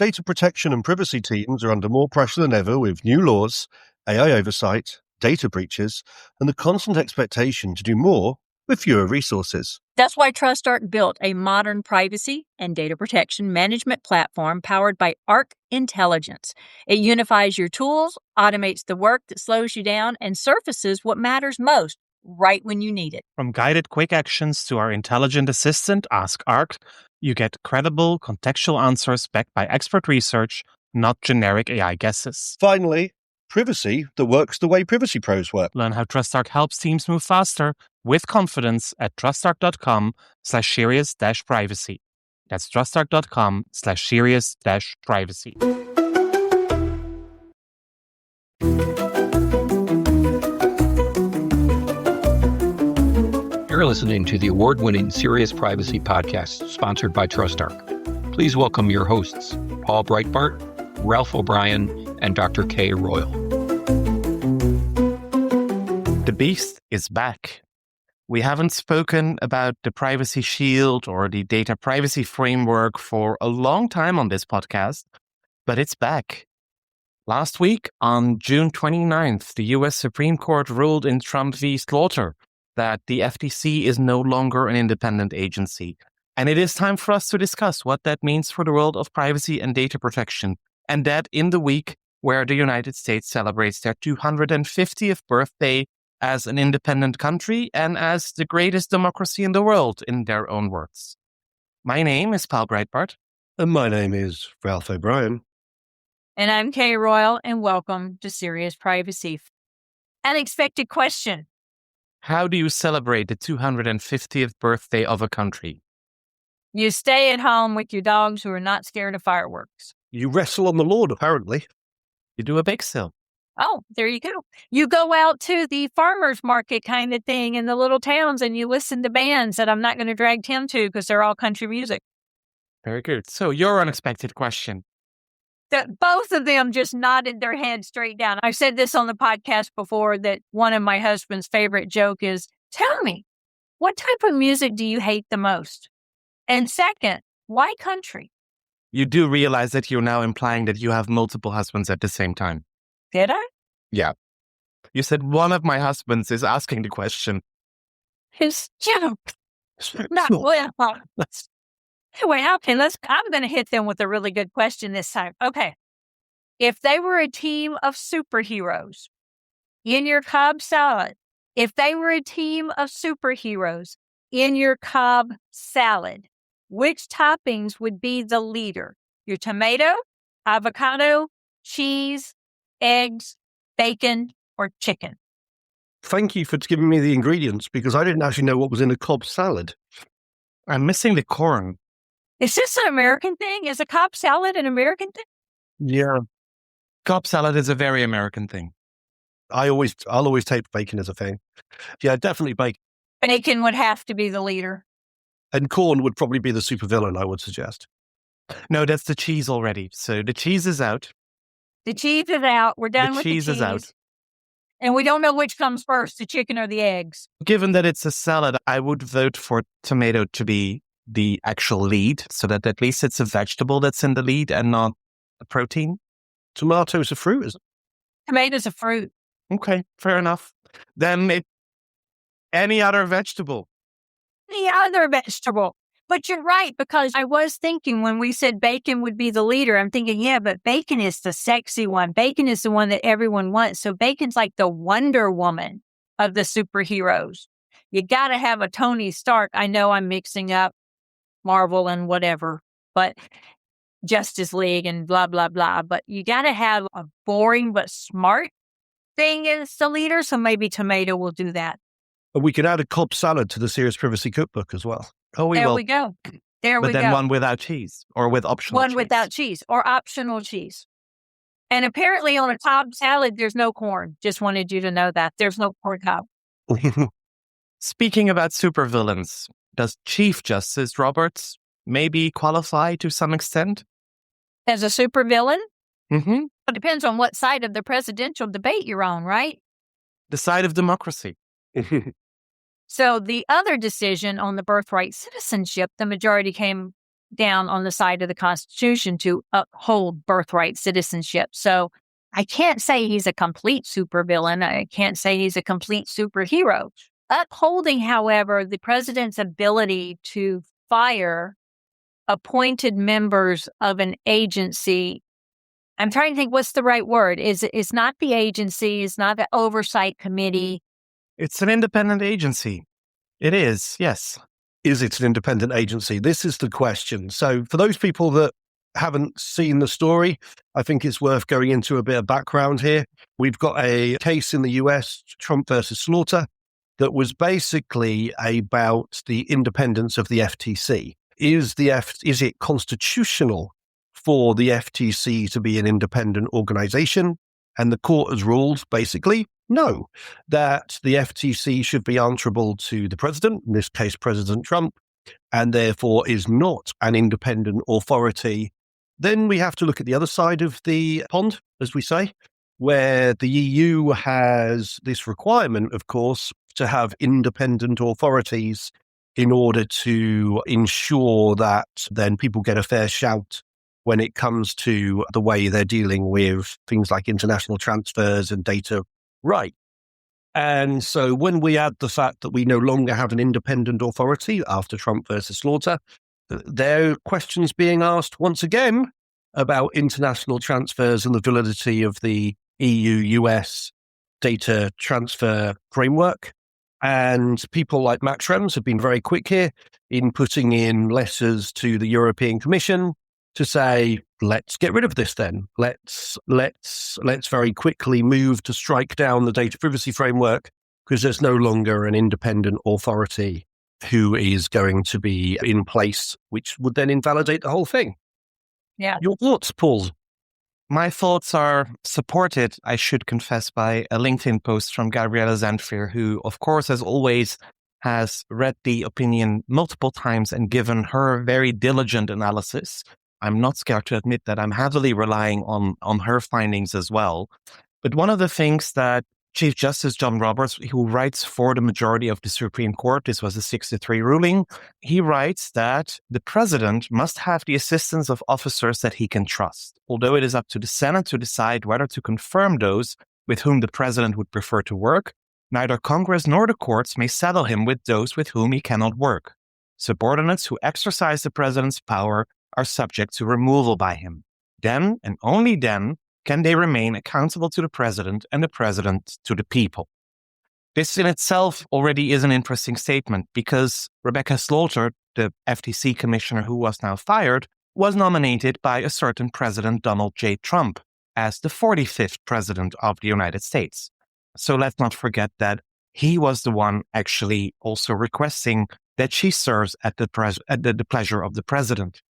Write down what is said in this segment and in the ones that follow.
Data protection and privacy teams are under more pressure than ever with new laws, AI oversight, data breaches, and the constant expectation to do more with fewer resources. That's why TrustArc built a modern privacy and data protection management platform powered by Arc Intelligence. It unifies your tools, automates the work that slows you down, and surfaces what matters most right when you need it. From guided quick actions to our intelligent assistant, Ask Arc, you get credible, contextual answers backed by expert research, not generic AI guesses. Finally, privacy that works the way privacy pros work. Learn how TrustArc helps teams move faster with confidence at trustarc.com/serious-privacy. That's trustarc.com/serious-privacy. You're listening to the award-winning Serious Privacy podcast sponsored by TrustArc. Please welcome your hosts, Paul Breitbart, Ralph O'Brien, and Dr. Kay Royal. The beast is back. We haven't spoken about the Privacy Shield or the data privacy framework for a long time on this podcast, but it's back. Last week, on June 29th, the U.S. Supreme Court ruled in Trump v. Slaughter that the FTC is no longer an independent agency. And it is time for us to discuss what that means for the world of privacy and data protection. And that in the week where the United States celebrates their 250th birthday as an independent country and as the greatest democracy in the world, in their own words. My name is Paul Breitbart. And my name is Ralph O'Brien. And I'm Kay Royal, and welcome to Serious Privacy. Unexpected question. How do you celebrate the 250th birthday of a country? You stay at home with your dogs who are not scared of fireworks. You wrestle on the lawn, apparently. You do a bake sale. Oh, there you go. You go out to the farmer's market kind of thing in the little towns and you listen to bands that I'm not going to drag Tim to because they're all country music. Very good. So your unexpected question. Both of them just nodded their head straight down. I've said this on the podcast before that one of my husband's favorite joke is, tell me, what type of music do you hate the most? And second, why country? You do realize that you're now implying that you have multiple husbands at the same time. Did I? Yeah. You said one of my husbands is asking the question. His joke. Not well. Anyway, okay, I'm going to hit them with a really good question this time. Okay. If they were a team of superheroes in your Cobb salad, which toppings would be the leader? Your tomato, avocado, cheese, eggs, bacon, or chicken? Thank you for giving me the ingredients because I didn't actually know what was in a Cobb salad. I'm missing the corn. Is this an American thing? Is a Cobb salad an American thing? Yeah. Cobb salad is a very American thing. I'll always take bacon as a thing. Yeah, definitely bacon. Bacon would have to be the leader. And corn would probably be the supervillain, I would suggest. No, that's the cheese already. So the cheese is out. The cheese is out. We're done with the cheese. The cheese is out. And we don't know which comes first, the chicken or the eggs. Given that it's a salad, I would vote for tomato to be the actual lead, so that at least it's a vegetable that's in the lead and not a protein. Tomato's a fruit, isn't it? Tomato's a fruit. Okay, fair enough. Then any other vegetable. Any other vegetable. But you're right, because I was thinking when we said bacon would be the leader, I'm thinking, yeah, but bacon is the sexy one. Bacon is the one that everyone wants. So bacon's like the Wonder Woman of the superheroes. You got to have a Tony Stark. I know I'm mixing up Marvel and whatever, but Justice League and blah, blah, blah. But you got to have a boring but smart thing as the leader. So maybe tomato will do that. And we could add a Cobb salad to the Serious Privacy Cookbook as well. Oh, we will. There we go. But then one without cheese or with optional cheese. One without cheese or optional cheese. And apparently on a Cobb salad, there's no corn. Just wanted you to know that. There's no corn cob. Speaking about supervillains, does Chief Justice Roberts maybe qualify to some extent? As a supervillain? Mm-hmm. It depends on what side of the presidential debate you're on, right? The side of democracy. So the other decision on the birthright citizenship, the majority came down on the side of the Constitution to uphold birthright citizenship. So I can't say he's a complete supervillain. I can't say he's a complete superhero. Upholding, however, the president's ability to fire appointed members of an agency. I'm trying to think what's the right word. It's not the agency, it's not the oversight committee. It's an independent agency. It is, yes. Is it an independent agency? This is the question. So for those people that haven't seen the story, I think it's worth going into a bit of background here. We've got a case in the US, Trump versus Slaughter, that was basically about the independence of the FTC. Is it constitutional for the FTC to be an independent organization? And the court has ruled, basically, no, that the FTC should be answerable to the president, in this case, President Trump, and therefore is not an independent authority. Then we have to look at the other side of the pond, as we say, where the EU has this requirement, of course, to have independent authorities in order to ensure that then people get a fair shout when it comes to the way they're dealing with things like international transfers and data right. And so when we add the fact that we no longer have an independent authority after Trump versus Slaughter, there are questions being asked once again about international transfers and the validity of the EU-US data transfer framework. And people like Max Schrems have been very quick here in putting in letters to the European Commission to say, let's get rid of this then. Let's very quickly move to strike down the data privacy framework because there's no longer an independent authority who is going to be in place, which would then invalidate the whole thing. Yeah. Your thoughts, Paul? My thoughts are supported, I should confess, by a LinkedIn post from Gabriela Zandveer, who, of course, as always, has read the opinion multiple times and given her very diligent analysis. I'm not scared to admit that I'm heavily relying on her findings as well. But one of the things that Chief Justice John Roberts, who writes for the majority of the Supreme Court, this was a 6-3 ruling, he writes that the president must have the assistance of officers that he can trust, although it is up to the Senate to decide whether to confirm those with whom the president would prefer to work. Neither Congress nor the courts may saddle him with those with whom he cannot work. Subordinates who exercise the president's power are subject to removal by him. Then, and only then, can they remain accountable to the president and the president to the people. This in itself already is an interesting statement because Rebecca Slaughter, the FTC commissioner who was now fired, was nominated by a certain President Donald J. Trump as the 45th president of the United States. So let's not forget that he was the one actually also requesting that she serves at the pleasure of the president.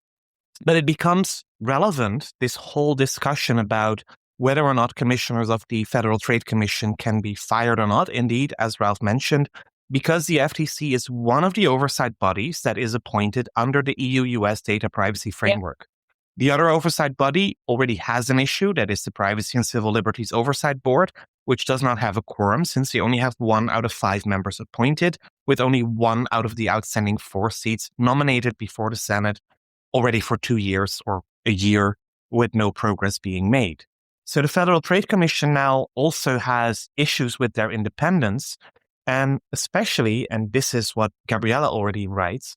But it becomes relevant, this whole discussion about whether or not commissioners of the Federal Trade Commission can be fired or not, indeed, as Ralph mentioned, because the FTC is one of the oversight bodies that is appointed under the EU-US data privacy framework. Yeah. The other oversight body already has an issue, that is the Privacy and Civil Liberties Oversight Board, which does not have a quorum since they only have 1 out of 5 members appointed, with only 1 out of the outstanding 4 seats nominated before the Senate already for 2 years or a year with no progress being made. So the Federal Trade Commission now also has issues with their independence, and especially, and this is what Gabriela already writes,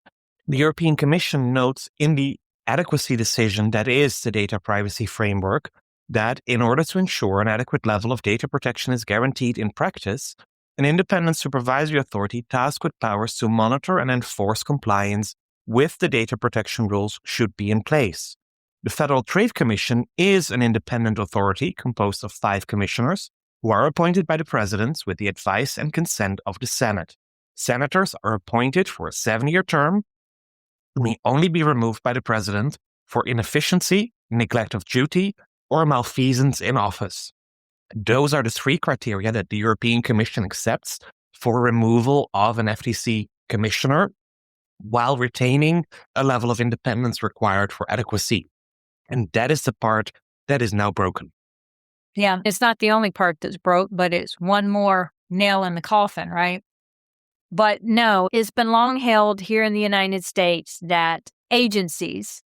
the European Commission notes in the adequacy decision that is the data privacy framework that in order to ensure an adequate level of data protection is guaranteed in practice, an independent supervisory authority tasked with powers to monitor and enforce compliance with the data protection rules should be in place. The Federal Trade Commission is an independent authority composed of 5 commissioners who are appointed by the president with the advice and consent of the Senate. Senators are appointed for a 7-year term who may only be removed by the president for inefficiency, neglect of duty, or malfeasance in office. Those are the 3 criteria that the European Commission accepts for removal of an FTC commissioner, while retaining a level of independence required for adequacy. And that is the part that is now broken. Yeah, it's not the only part that's broke, but it's one more nail in the coffin, right? But no, it's been long held here in the United States that agencies,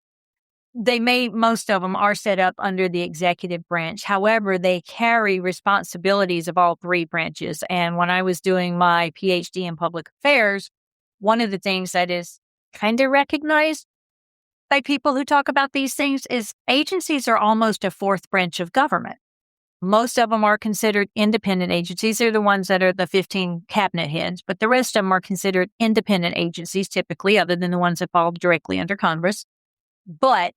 most of them are set up under the executive branch. However, they carry responsibilities of all three branches. And when I was doing my PhD in public affairs, one of the things that is kind of recognized by people who talk about these things is agencies are almost a fourth branch of government. Most of them are considered independent agencies. They're the ones that are the 15 cabinet heads, but the rest of them are considered independent agencies, typically, other than the ones that fall directly under Congress. But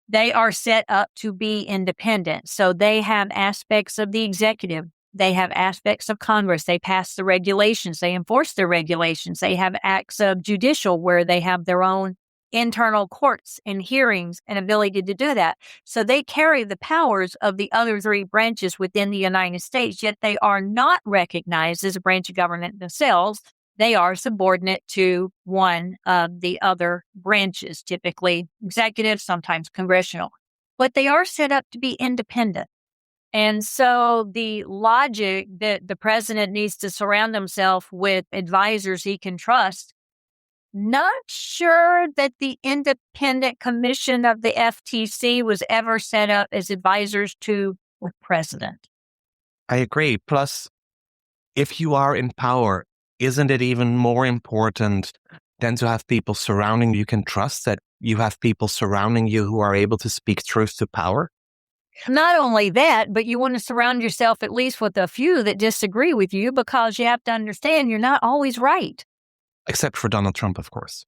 they are set up to be independent. So they have aspects of the executive. They have aspects of Congress. They pass the regulations. They enforce their regulations. They have acts of judicial where they have their own internal courts and hearings and ability to do that. So they carry the powers of the other three branches within the United States, yet they are not recognized as a branch of government themselves. They are subordinate to one of the other branches, typically executive, sometimes congressional. But they are set up to be independent. And so the logic that the president needs to surround himself with advisors he can trust, not sure that the independent commission of the FTC was ever set up as advisors to the president. I agree. Plus, if you are in power, isn't it even more important than to have people surrounding you can trust, that you have people surrounding you who are able to speak truth to power? Not only that, but you want to surround yourself at least with a few that disagree with you, because you have to understand you're not always right. Except for Donald Trump, of course.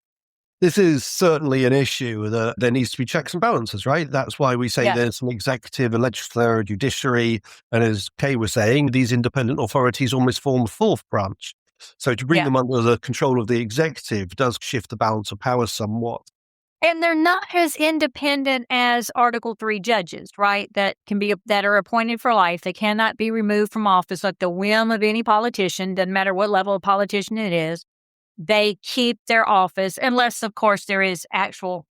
This is certainly an issue that there needs to be checks and balances, right? That's why we say there's an executive, a legislature, a judiciary. And as Kay was saying, these independent authorities almost form a fourth branch. So to bring them under the control of the executive does shift the balance of power somewhat. And they're not as independent as Article 3 judges, right? That are appointed for life. They cannot be removed from office at the whim of any politician, doesn't matter what level of politician it is. They keep their office unless, of course, there is actual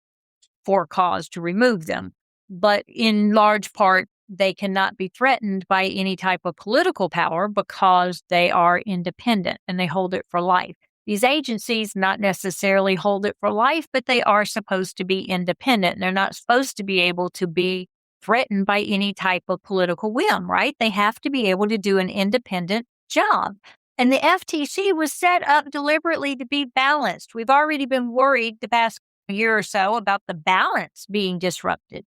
for cause to remove them. But in large part, they cannot be threatened by any type of political power because they are independent and they hold it for life. These agencies not necessarily hold it for life, but they are supposed to be independent. They're not supposed to be able to be threatened by any type of political whim, right? They have to be able to do an independent job. And the FTC was set up deliberately to be balanced. We've already been worried the past year or so about the balance being disrupted.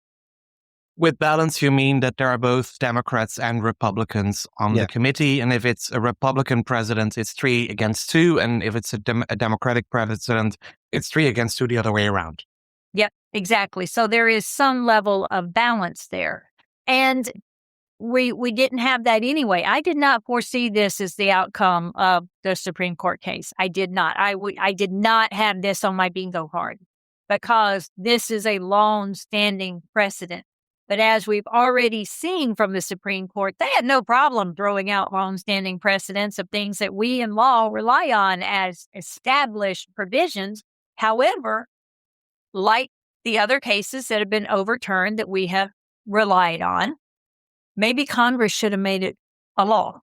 With balance, you mean that there are both Democrats and Republicans on the committee. And if it's a Republican president, it's 3 against 2. And if it's a Democratic president, it's 3 against 2 the other way around. Yep, exactly. So there is some level of balance there. And we didn't have that anyway. I did not foresee this as the outcome of the Supreme Court case. I did not. I did not have this on my bingo card because this is a long-standing precedent. But as we've already seen from the Supreme Court, they had no problem throwing out long-standing precedents of things that we in law rely on as established provisions. However, like the other cases that have been overturned that we have relied on, maybe Congress should have made it a law.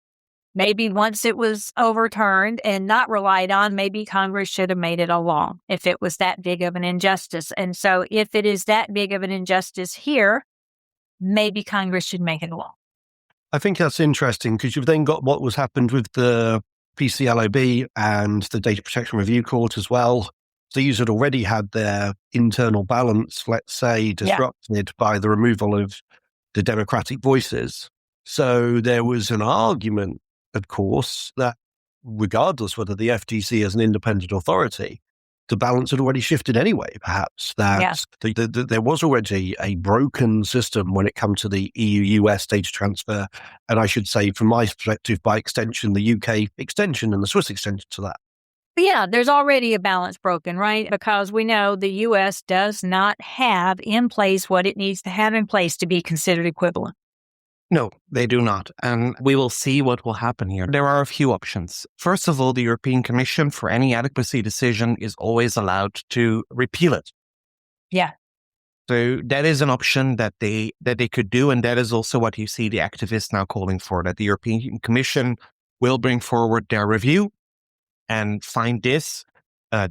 Maybe once it was overturned and not relied on, maybe Congress should have made it a law if it was that big of an injustice. And so if it is that big of an injustice here, maybe Congress should make it a law. I think that's interesting because you've then got what was happened with the PCLOB and the Data Protection Review Court as well. These had already had their internal balance, let's say, disrupted by the removal of the Democratic voices. So there was an argument, of course, that regardless whether the FTC is an independent authority, the balance had already shifted anyway, perhaps, that there was already a broken system when it comes to the EU-US data transfer. And I should say, from my perspective, by extension, the UK extension and the Swiss extension to that. Yeah, there's already a balance broken, right? Because we know the U.S. does not have in place what it needs to have in place to be considered equivalent. No, they do not. And we will see what will happen here. There are a few options. First of all, the European Commission, for any adequacy decision, is always allowed to repeal it. Yeah. So that is an option that they could do. And that is also what you see the activists now calling for, that the European Commission will bring forward their review and find this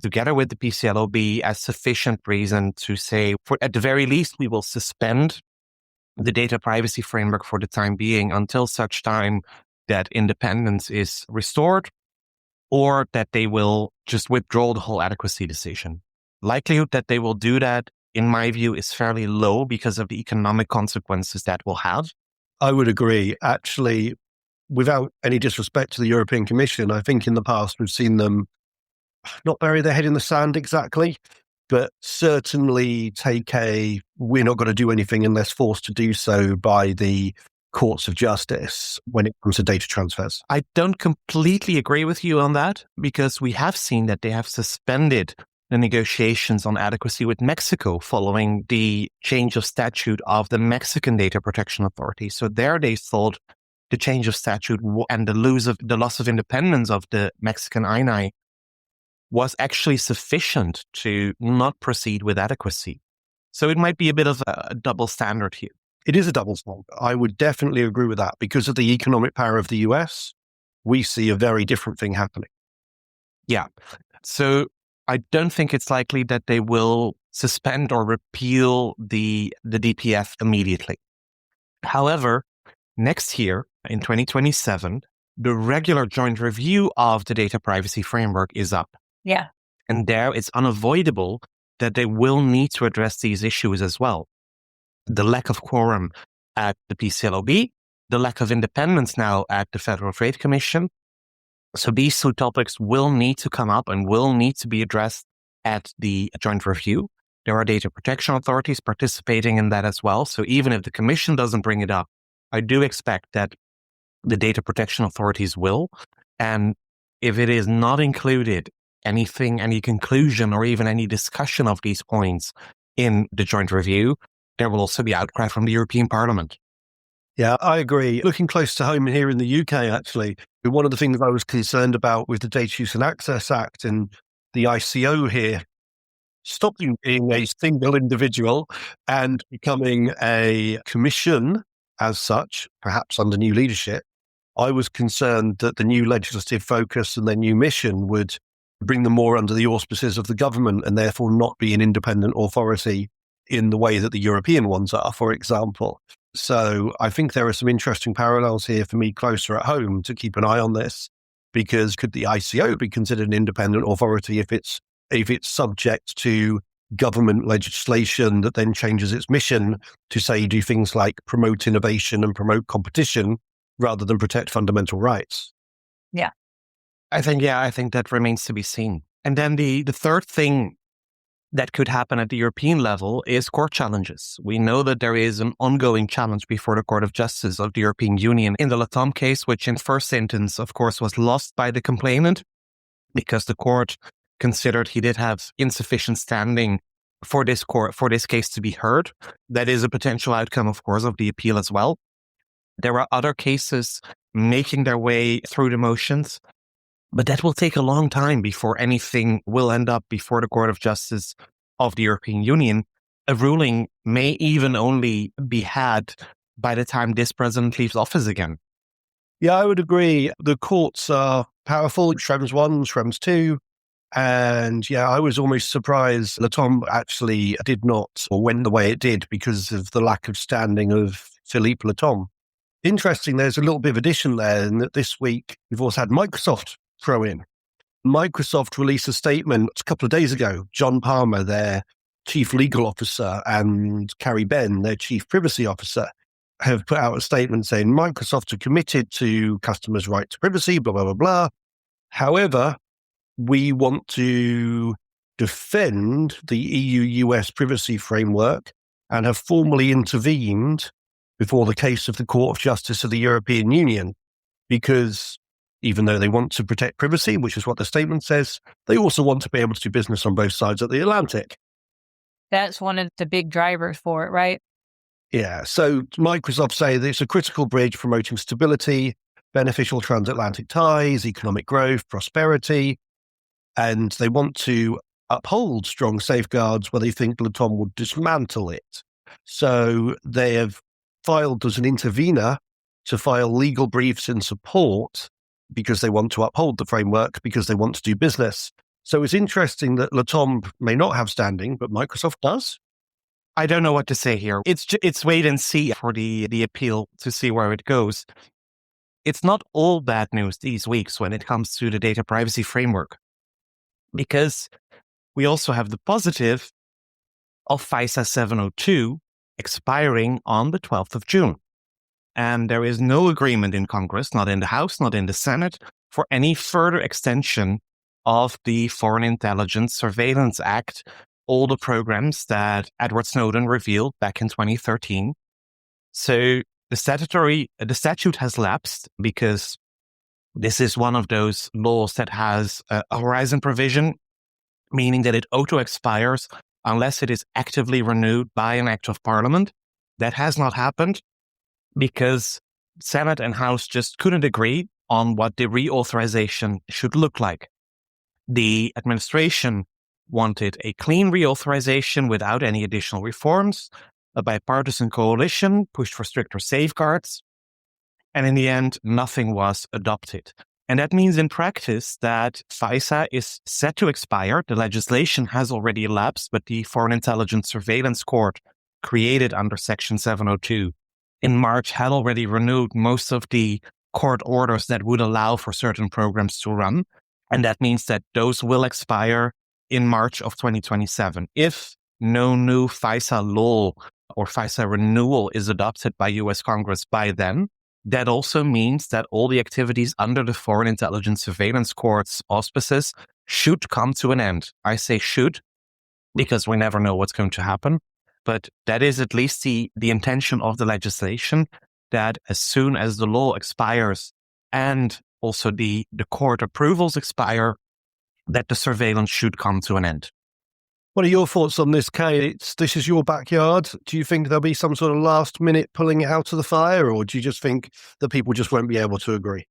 together with the PCLOB as sufficient reason to say, at the very least, we will suspend the data privacy framework for the time being until such time that independence is restored, or that they will just withdraw the whole adequacy decision. Likelihood that they will do that, in my view, is fairly low because of the economic consequences that will have. I would agree. Actually, without any disrespect to the European Commission, I think in the past we've seen them not bury their head in the sand exactly, but certainly take we're not going to do anything unless forced to do so by the courts of justice when it comes to data transfers. I don't completely agree with you on that, because we have seen that they have suspended the negotiations on adequacy with Mexico following the change of statute of the Mexican Data Protection Authority. So there they thought the change of statute and the loss of independence of the Mexican INAI was actually sufficient to not proceed with adequacy. So it might be a bit of a double standard here. It is a double standard. I would definitely agree with that. Because of the economic power of the US, we see a very different thing happening. Yeah. So I don't think it's likely that they will suspend or repeal the DPF immediately. However, next year, in 2027, the regular joint review of the data privacy framework is up. Yeah. And there it's unavoidable that they will need to address these issues as well. The lack of quorum at the PCLOB, the lack of independence now at the Federal Trade Commission. So these two topics will need to come up and will need to be addressed at the joint review. There are data protection authorities participating in that as well. So even if the Commission doesn't bring it up, I do expect that the data protection authorities will. And if it is not included, any conclusion or even any discussion of these points in the joint review, there will also be outcry from the European Parliament. Yeah, I agree. Looking close to home here in the UK, actually, one of the things I was concerned about with the Data Use and Access Act and the ICO here, stopping being a single individual and becoming a commission as such, perhaps under new leadership, I was concerned that the new legislative focus and their new mission would bring them more under the auspices of the government and therefore not be an independent authority in the way that the European ones are, for example. So I think there are some interesting parallels here for me closer at home to keep an eye on this, because could the ICO be considered an independent authority if it's subject to government legislation that then changes its mission to say do things like promote innovation and promote competition rather than protect fundamental rights? Yeah. I think that remains to be seen. And then the third thing that could happen at the European level is court challenges. We know that there is an ongoing challenge before the Court of Justice of the European Union in the Latom case, which in first instance, of course, was lost by the complainant because the court considered he did have insufficient standing for this case to be heard. That is a potential outcome, of course, of the appeal as well. There are other cases making their way through the motions, but that will take a long time before anything will end up before the Court of Justice of the European Union. A ruling may even only be had by the time this president leaves office again. Yeah, I would agree. The courts are powerful, Schrems 1, Schrems 2. And yeah, I was almost surprised Latom actually did not, or went the way it did because of the lack of standing of Philippe Latom. Interesting, there's a little bit of addition there in that this week we've also had Microsoft throw in. Microsoft released a statement a couple of days ago. John Palmer, their chief legal officer, and Carrie Benn, their chief privacy officer, have put out a statement saying Microsoft are committed to customers' right to privacy, blah, blah, blah, blah. However, we want to defend the EU-US privacy framework and have formally intervened before the case of the Court of Justice of the European Union, because even though they want to protect privacy, which is what the statement says, they also want to be able to do business on both sides of the Atlantic. That's one of the big drivers for it, right? Yeah. So Microsoft say that it's a critical bridge promoting stability, beneficial transatlantic ties, economic growth, prosperity, and they want to uphold strong safeguards where they think Latom would dismantle it. So they have filed as an intervener to file legal briefs in support because they want to uphold the framework, because they want to do business. So it's interesting that Latombe may not have standing, but Microsoft does. I don't know what to say here. It's wait and see for the appeal to see where it goes. It's not all bad news these weeks when it comes to the data privacy framework, because we also have the positive of FISA 702 expiring on the 12th of June. And there is no agreement in Congress, not in the House, not in the Senate, for any further extension of the Foreign Intelligence Surveillance Act, all the programs that Edward Snowden revealed back in 2013. So the statute has lapsed because this is one of those laws that has a horizon provision, meaning that it auto-expires unless it is actively renewed by an act of parliament. That has not happened because Senate and House just couldn't agree on what the reauthorization should look like. The administration wanted a clean reauthorization without any additional reforms. A bipartisan coalition pushed for stricter safeguards. And in the end, nothing was adopted. And that means in practice that FISA is set to expire. The legislation has already elapsed, but the Foreign Intelligence Surveillance Court, created under Section 702 in March, had already renewed most of the court orders that would allow for certain programs to run. And that means that those will expire in March of 2027. If no new FISA law or FISA renewal is adopted by US Congress by then, that also means that all the activities under the Foreign Intelligence Surveillance Court's auspices should come to an end. I say should, because we never know what's going to happen. But that is at least the intention of the legislation, that as soon as the law expires and also the court approvals expire, that the surveillance should come to an end. What are your thoughts on this, Kay? This is your backyard. Do you think there'll be some sort of last minute pulling it out of the fire, or do you just think that people just won't be able to agree?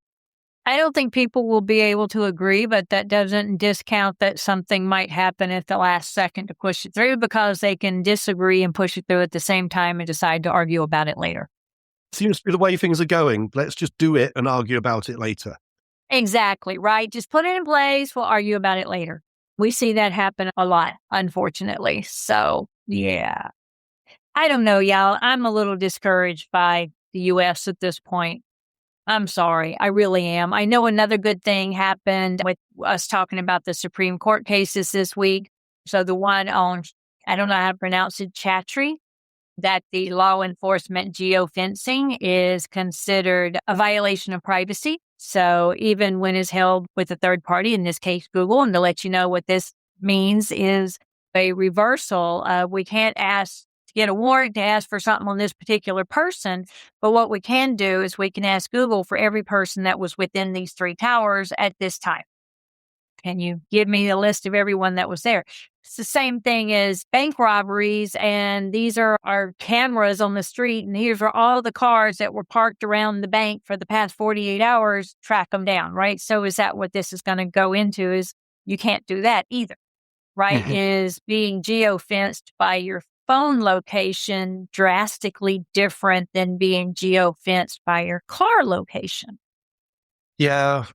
I don't think people will be able to agree, but that doesn't discount that something might happen at the last second to push it through, because they can disagree and push it through at the same time and decide to argue about it later. Seems to be the way things are going. Let's just do it and argue about it later. Exactly, right? Just put it in place. We'll argue about it later. We see that happen a lot, unfortunately. So, yeah. I don't know, y'all. I'm a little discouraged by the U.S. at this point. I'm sorry. I really am. I know another good thing happened with us talking about the Supreme Court cases this week. So the one on, I don't know how to pronounce it, Chatrie, that the law enforcement geofencing is considered a violation of privacy. So even when it's held with a third party, in this case, Google, and to let you know what this means is a reversal. We can't ask to get a warrant to ask for something on this particular person, but what we can do is we can ask Google for every person that was within these 3 towers at this time. Can you give me a list of everyone that was there? It's the same thing as bank robberies, and these are our cameras on the street, and here's are all the cars that were parked around the bank for the past 48 hours, track them down, right? So is that what this is going to go into? Is you can't do that either, right? Is being geofenced by your phone location drastically different than being geofenced by your car location? Yeah,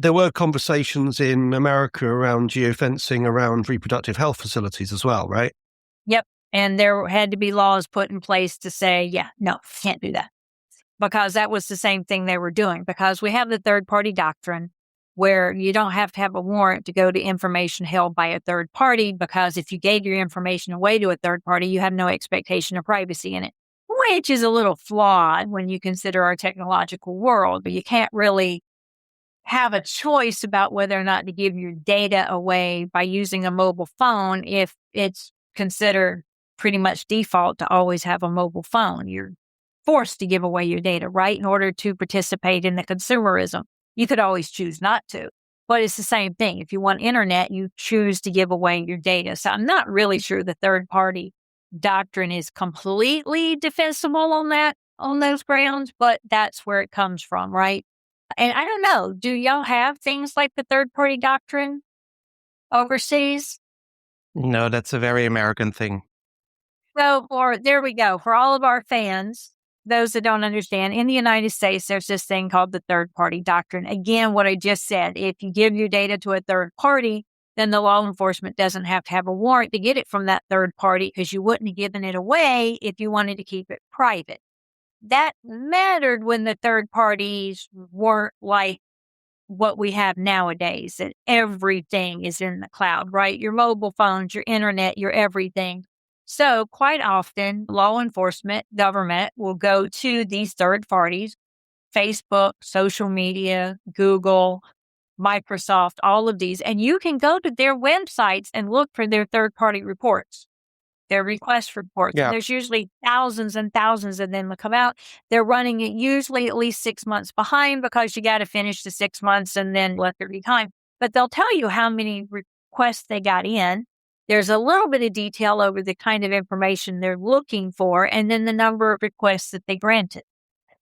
there were conversations in America around geofencing around reproductive health facilities as well, right? Yep. And there had to be laws put in place to say, yeah, no, can't do that. Because that was the same thing they were doing. Because we have the third party doctrine where you don't have to have a warrant to go to information held by a third party, because if you gave your information away to a third party, you have no expectation of privacy in it, which is a little flawed when you consider our technological world. But you can't really have a choice about whether or not to give your data away by using a mobile phone if it's considered pretty much default to always have a mobile phone. You're forced to give away your data, right, in order to participate in the consumerism. You could always choose not to, but it's the same thing. If you want internet, you choose to give away your data. So I'm not really sure the third-party doctrine is completely defensible on those grounds, but that's where it comes from, right? And I don't know, do y'all have things like the third-party doctrine overseas? No, that's a very American thing. So, there we go. For all of our fans, those that don't understand, in the United States, there's this thing called the third-party doctrine. Again, what I just said, if you give your data to a third party, then the law enforcement doesn't have to have a warrant to get it from that third party because you wouldn't have given it away if you wanted to keep it private. That mattered when the third parties weren't like what we have nowadays, that everything is in the cloud, right? Your mobile phones, your internet, your everything. So quite often, law enforcement, government will go to these third parties, Facebook, social media, Google, Microsoft, all of these, and you can go to their websites and look for their third-party reports, their request reports. Yeah. There's usually thousands and thousands of them that come out. They're running it usually at least 6 months behind because you got to finish the 6 months and then let there be time. But they'll tell you how many requests they got in. There's a little bit of detail over the kind of information they're looking for, and then the number of requests that they granted.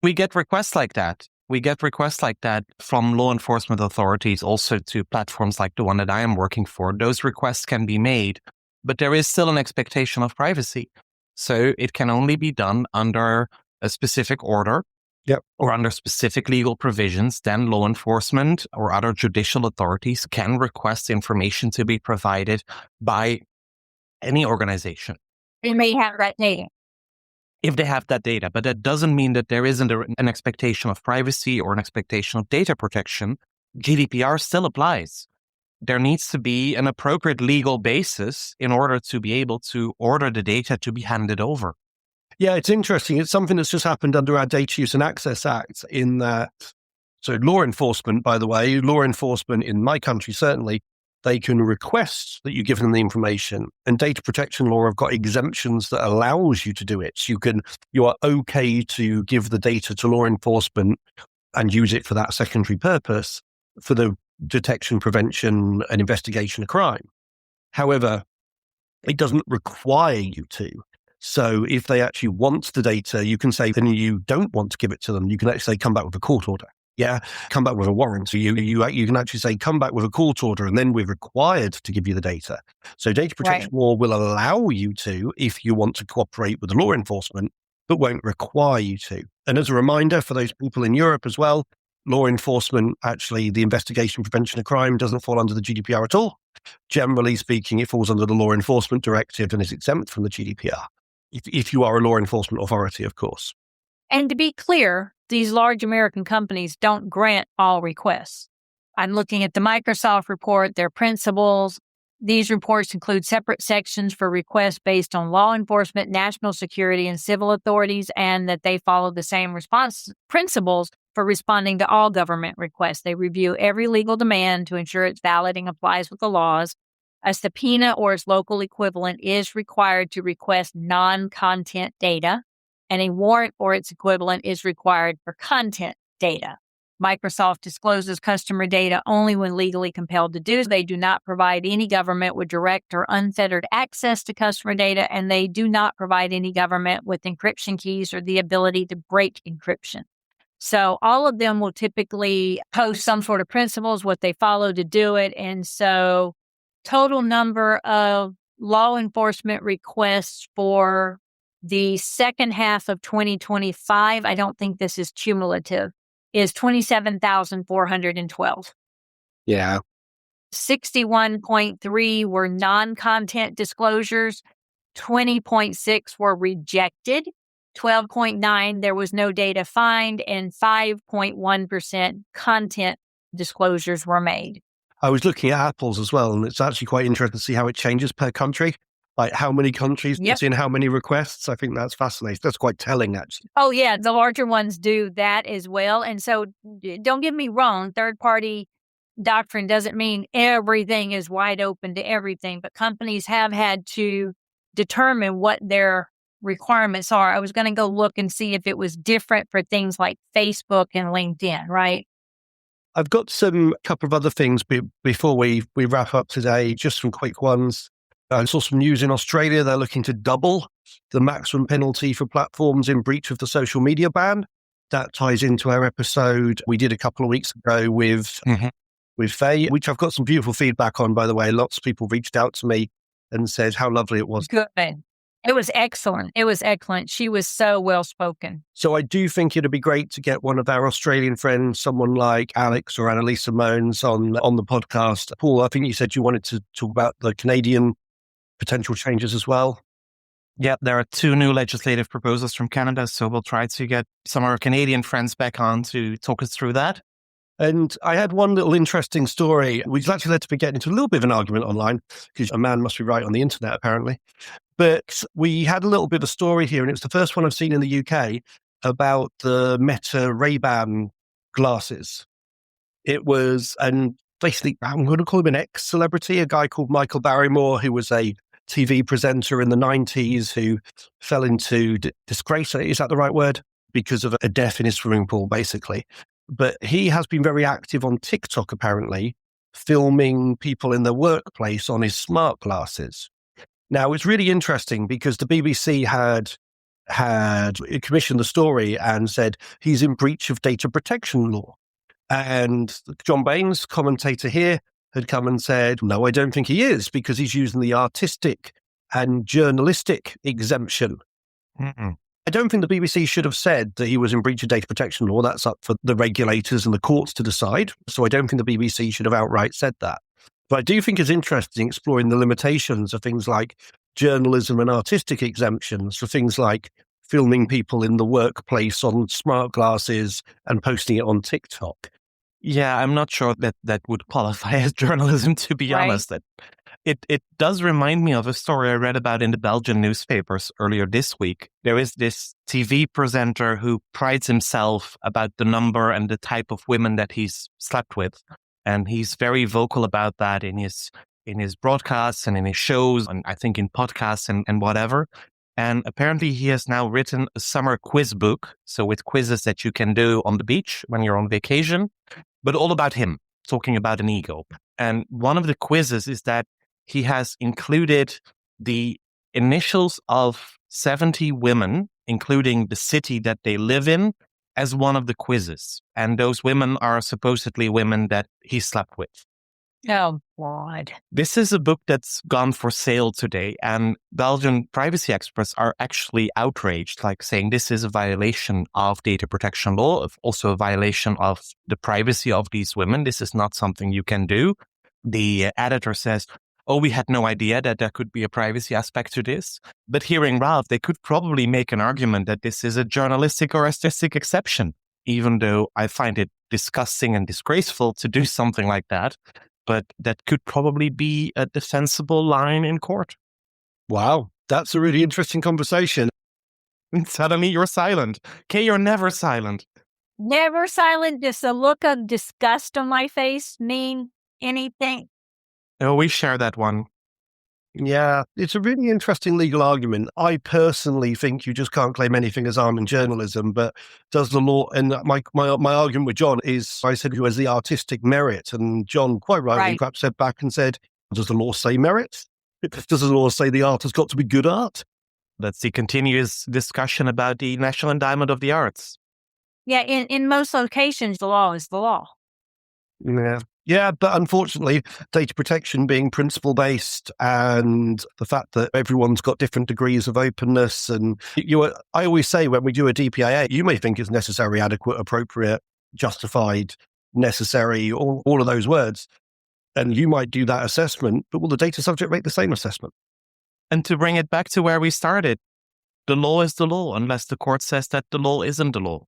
We get requests like that. We get requests like that from law enforcement authorities also to platforms like the one that I am working for. Those requests can be made, but there is still an expectation of privacy. So it can only be done under a specific order or under specific legal provisions. Then law enforcement or other judicial authorities can request information to be provided by any organization. They may have that data. If they have that data, but that doesn't mean that there isn't an expectation of privacy or an expectation of data protection. GDPR still applies. There needs to be an appropriate legal basis in order to be able to order the data to be handed over. Yeah, it's interesting. It's something that's just happened under our Data Use and Access Act in that. So law enforcement, by the way, law enforcement in my country, certainly, they can request that you give them the information, and data protection law have got exemptions that allows you to do it. So you are okay to give the data to law enforcement and use it for that secondary purpose for the detection, prevention, and investigation of crime. However, it doesn't require you to. So if they actually want the data, you can say then you don't want to give it to them. You can actually say come back with a court order. Yeah, come back with a warrant. So you can actually say, come back with a court order, and then we're required to give you the data. So data protection law will allow you to, if you want to cooperate with the law enforcement, but won't require you to. And as a reminder for those people in Europe as well, law enforcement, actually the investigation prevention of crime doesn't fall under the GDPR at all. Generally speaking, it falls under the law enforcement directive and is exempt from the GDPR. If you are a law enforcement authority, of course. And to be clear, these large American companies don't grant all requests. I'm looking at the Microsoft report, their principles. These reports include separate sections for requests based on law enforcement, national security, and civil authorities, and that they follow the same response principles for responding to all government requests. They review every legal demand to ensure it's valid and applies with the laws. A subpoena or its local equivalent is required to request non-content data, and a warrant or its equivalent is required for content data. Microsoft discloses customer data only when legally compelled to do so. They do not provide any government with direct or unfettered access to customer data, and they do not provide any government with encryption keys or the ability to break encryption. So all of them will typically post some sort of principles, what they follow to do it. And so total number of law enforcement requests for the second half of 2025, I don't think this is cumulative, is 27,412. Yeah. 61.3 were non-content disclosures, 20.6 were rejected, 12.9 there was no data find, and 5.1% content disclosures were made. I was looking at Apple's as well, and it's actually quite interesting to see how it changes per country. Like how many countries get in how many requests. I think that's fascinating. That's quite telling, actually. Oh, yeah. The larger ones do that as well. And so don't get me wrong. Third-party doctrine doesn't mean everything is wide open to everything, but companies have had to determine what their requirements are. I was going to go look and see if it was different for things like Facebook and LinkedIn, right? I've got some couple of other things before we wrap up today, just some quick ones. I saw some news in Australia. They're looking to double the maximum penalty for platforms in breach of the social media ban. That ties into our episode we did a couple of weeks ago with Faye, which I've got some beautiful feedback on, by the way. Lots of people reached out to me and said how lovely it was. Good. It was excellent. It was excellent. She was so well spoken. So I do think it'd be great to get one of our Australian friends, someone like Alex or Annalisa Mones on the podcast. Paul, I think you said you wanted to talk about the Canadian potential changes as well. Yeah, there are 2 new legislative proposals from Canada, so we'll try to get some of our Canadian friends back on to talk us through that. And I had one little interesting story, which actually led to me getting into a little bit of an argument online, because a man must be right on the internet, apparently. But we had a little bit of a story here, and it was the first one I've seen in the UK about the Meta Ray-Ban glasses. It was, and basically, I'm going to call him an ex-celebrity, a guy called Michael Barrymore, who was a TV presenter in the 90s who fell into disgrace. Is that the right word? Because of a death in his swimming pool, basically. But he has been very active on TikTok, apparently, filming people in their workplace on his smart glasses. Now, it's really interesting because the BBC had commissioned the story and said he's in breach of data protection law. And John Baines, commentator here, had come and said, no, I don't think he is, because he's using the artistic and journalistic exemption. Mm-mm. I don't think the BBC should have said that he was in breach of data protection law. That's up for the regulators and the courts to decide. So I don't think the BBC should have outright said that. But I do think it's interesting exploring the limitations of things like journalism and artistic exemptions for things like filming people in the workplace on smart glasses and posting it on TikTok. Yeah, I'm not sure that would qualify as journalism, to be Right. honest. It does remind me of a story I read about in the Belgian newspapers earlier this week. There is this TV presenter who prides himself about the number and the type of women that he's slept with. And he's very vocal about that in his broadcasts and in his shows, and I think in podcasts and whatever. And apparently he has now written a summer quiz book, so with quizzes that you can do on the beach when you're on vacation, but all about him, talking about an ego. And one of the quizzes is that he has included the initials of 70 women, including the city that they live in, as one of the quizzes. And those women are supposedly women that he slept with. Oh, God. This is a book that's gone for sale today, and Belgian privacy experts are actually outraged, like saying this is a violation of data protection law, also a violation of the privacy of these women. This is not something you can do. The editor says, oh, we had no idea that there could be a privacy aspect to this. But hearing Ralph, they could probably make an argument that this is a journalistic or artistic exception, even though I find it disgusting and disgraceful to do something like that. But that could probably be a defensible line in court. Wow, that's a really interesting conversation. And suddenly you're silent. Kay, you're never silent. Never silent, just a look of disgust on my face, mean anything. Oh, we share that one. Yeah, it's a really interesting legal argument. I personally think you just can't claim anything as harm in journalism, but does the law, and my argument with John is, I said, who has the artistic merit? And John quite rightly Right. perhaps said back and said, does the law say merit? Does the law say the art has got to be good art? That's the continuous discussion about the National Endowment of the Arts. Yeah, in most locations, the law is the law. Yeah, but unfortunately, data protection being principle-based and the fact that everyone's got different degrees of openness, and I always say when we do a DPIA, you may think it's necessary, adequate, appropriate, justified, necessary, all of those words, and you might do that assessment, but will the data subject make the same assessment? And to bring it back to where we started, the law is the law unless the court says that the law isn't the law.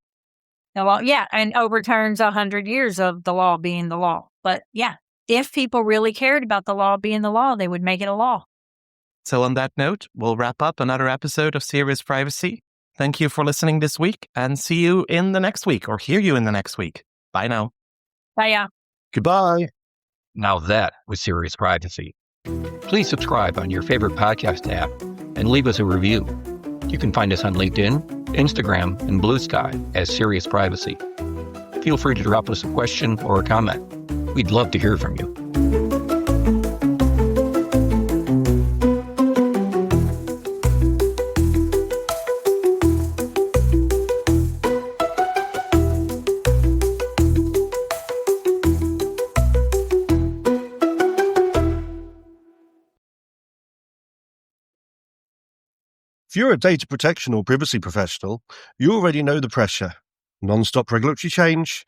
The law, yeah, and overturns 100 years of the law being the law. But yeah, if people really cared about the law being the law, they would make it a law. So on that note, we'll wrap up another episode of Serious Privacy. Thank you for listening this week, and see you in the next week, or hear you in the next week. Bye now. Yeah. Goodbye. Now that was Serious Privacy. Please subscribe on your favorite podcast app and leave us a review. You can find us on LinkedIn, Instagram, and Blue Sky as Serious Privacy. Feel free to drop us a question or a comment. We'd love to hear from you. you're a data protection or privacy professional, you already know the pressure. Non-stop regulatory change,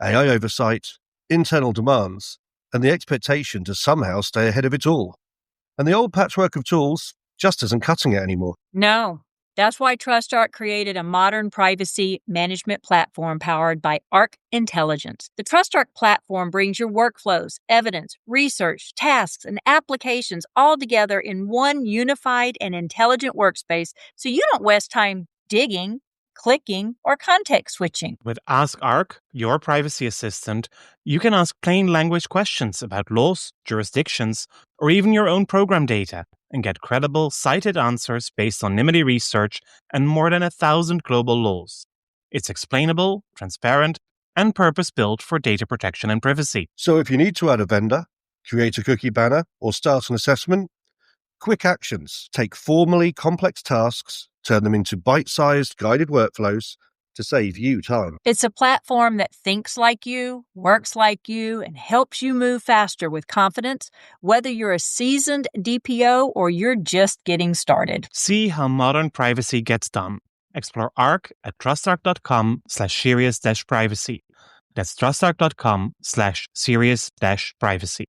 AI oversight, internal demands, and the expectation to somehow stay ahead of it all. And the old patchwork of tools just isn't cutting it anymore. No. That's why TrustArc created a modern privacy management platform powered by Arc Intelligence. The TrustArc platform brings your workflows, evidence, research, tasks, and applications all together in one unified and intelligent workspace so you don't waste time digging, clicking, or context switching. With Ask Arc, your privacy assistant, you can ask plain language questions about laws, jurisdictions, or even your own program data and get credible, cited answers based on NIMBY research and more than 1,000 global laws. It's explainable, transparent, and purpose-built for data protection and privacy. So if you need to add a vendor, create a cookie banner, or start an assessment, quick actions take formally complex tasks, turn them into bite-sized guided workflows to save you time. It's a platform that thinks like you, works like you, and helps you move faster with confidence, whether you're a seasoned DPO or you're just getting started. See how modern privacy gets done. Explore Arc at trustarc.com/serious-privacy. That's trustarc.com/serious-privacy.